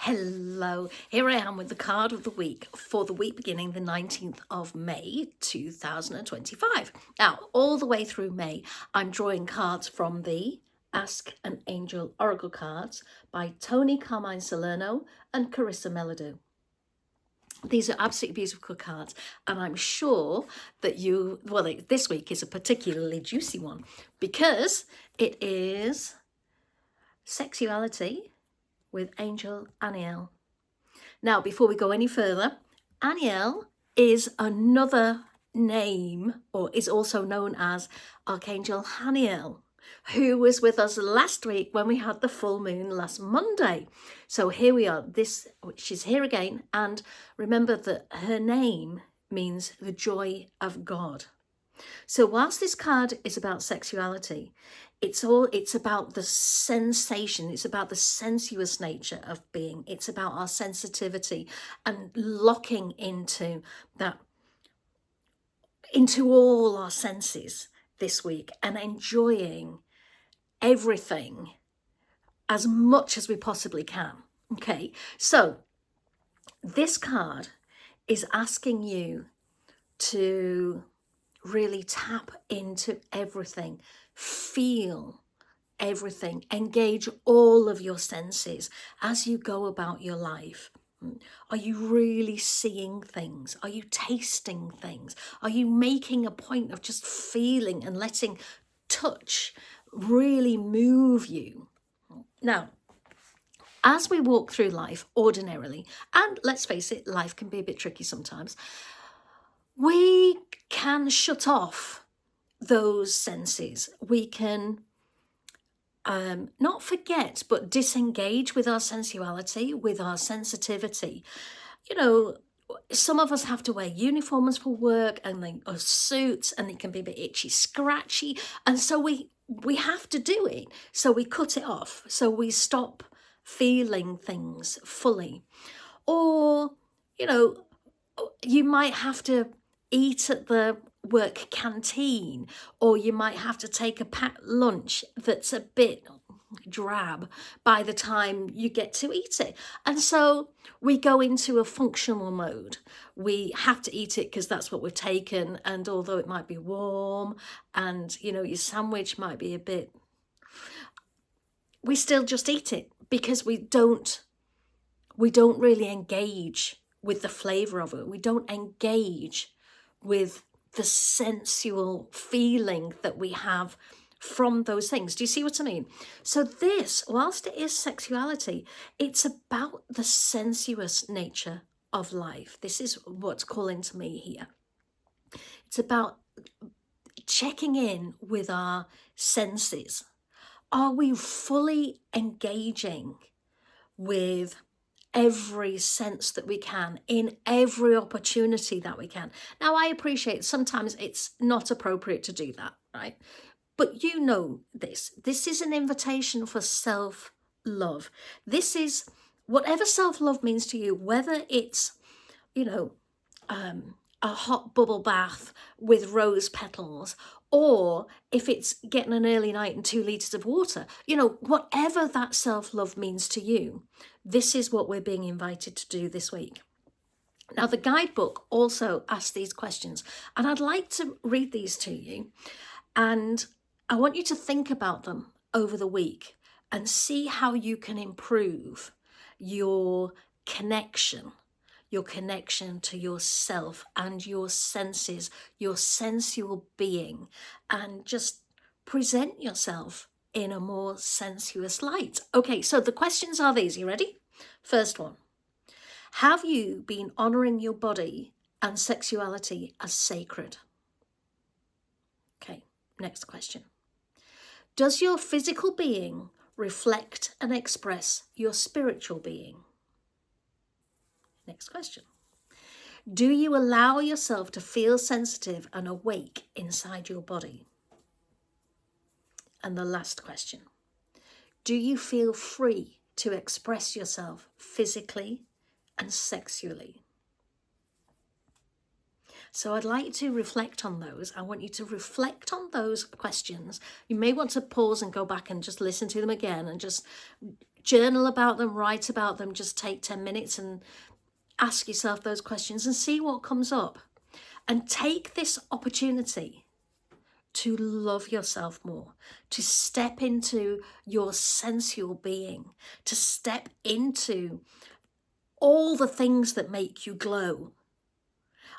Hello, here I am with the card of the week for the week beginning the 19th of May 2025. Now, all the way through May, I'm drawing cards from the Ask an Angel Oracle cards by Toni, Carmine, Salerno and Carisa, Mellado. These are absolutely beautiful cards, and I'm sure that this week is a particularly juicy one because it is sexuality with Angel Aniel. Now, before we go any further, Aniel is another name, or is also known as Archangel Haniel, who was with us last week when we had the full moon last Monday. So here we are, she's here again, and remember that her name means the joy of God. So whilst this card is about sexuality, it's about the sensation, it's about the sensuous nature of being, it's about our sensitivity and locking into all our senses this week and enjoying everything as much as we possibly can. Okay, so this card is asking you to really tap into everything, feel everything, engage all of your senses as you go about your life. Are you really seeing things? Are you tasting things? Are you making a point of just feeling and letting touch really move you? Now, as we walk through life ordinarily, and let's face it, life can be a bit tricky sometimes, we can shut off those senses. We can not forget, but disengage with our sensuality, with our sensitivity. You know, some of us have to wear uniforms for work or suits, and it can be a bit itchy, scratchy. And so we have to do it. So we cut it off. So we stop feeling things fully. Or, you might have to eat at the work canteen, or you might have to take a packed lunch that's a bit drab by the time you get to eat it. And so we go into a functional mode. We have to eat it because that's what we've taken, and although it might be warm and your sandwich might be a bit, we still just eat it because we don't really engage with the flavor of it. We don't engage with the sensual feeling that we have from those things. Do you see what I mean? So this, whilst it is sexuality, it's about the sensuous nature of life. This is what's calling to me here. It's about checking in with our senses. Are we fully engaging with every sense that we can, in every opportunity that we can? Now, I appreciate sometimes it's not appropriate to do that, right? But this is an invitation for self-love. This is whatever self-love means to you, whether it's, a hot bubble bath with rose petals, or if it's getting an early night and 2 litres of water, whatever that self-love means to you, this is what we're being invited to do this week. Now, the guidebook also asks these questions, and I'd like to read these to you, and I want you to think about them over the week and see how you can improve your connection to yourself and your senses, your sensual being, and just present yourself in a more sensuous light. Okay, so the questions are these. You ready? First one. Have you been honoring your body and sexuality as sacred? Okay, next question. Does your physical being reflect and express your spiritual being? Next question. Do you allow yourself to feel sensitive and awake inside your body? And the last question. Do you feel free to express yourself physically and sexually? So I'd like to reflect on those. I want you to reflect on those questions. You may want to pause and go back and just listen to them again and just Journal about them, write about them, just take 10 minutes and ask yourself those questions and see what comes up. And take this opportunity to love yourself more, to step into your sensual being, to step into all the things that make you glow.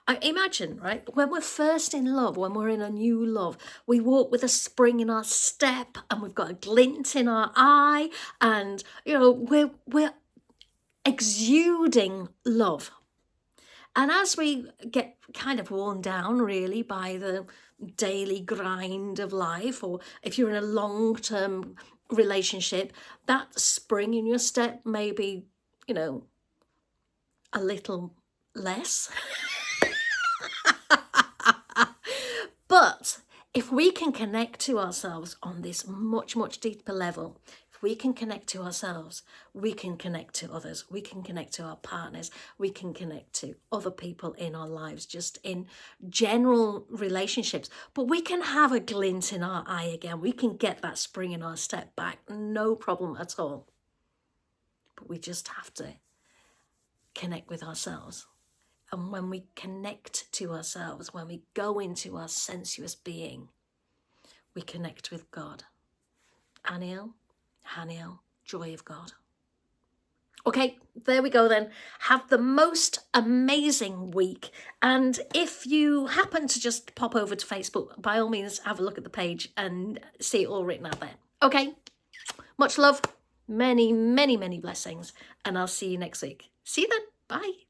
I imagine, right, when we're first in love, when we're in a new love, we walk with a spring in our step and we've got a glint in our eye, and, you know, we're exuding love. And as we get kind of worn down, really, by the daily grind of life, or if you're in a long-term relationship, that spring in your step may be, you know, a little less. But if we can connect to ourselves on this much, much deeper level, if we can connect to ourselves, we can connect to others, we can connect to our partners, we can connect to other people in our lives, just in general relationships. But we can have a glint in our eye again. We can get that spring in our step back, no problem at all. But we just have to connect with ourselves. And when we connect to ourselves, when we go into our sensuous being, we connect with God. Haniel, joy of God. Okay, there we go then. Have the most amazing week. And if you happen to just pop over to Facebook, by all means, have a look at the page and see it all written out there. Okay, much love, many, many, many blessings. And I'll see you next week. See you then. Bye.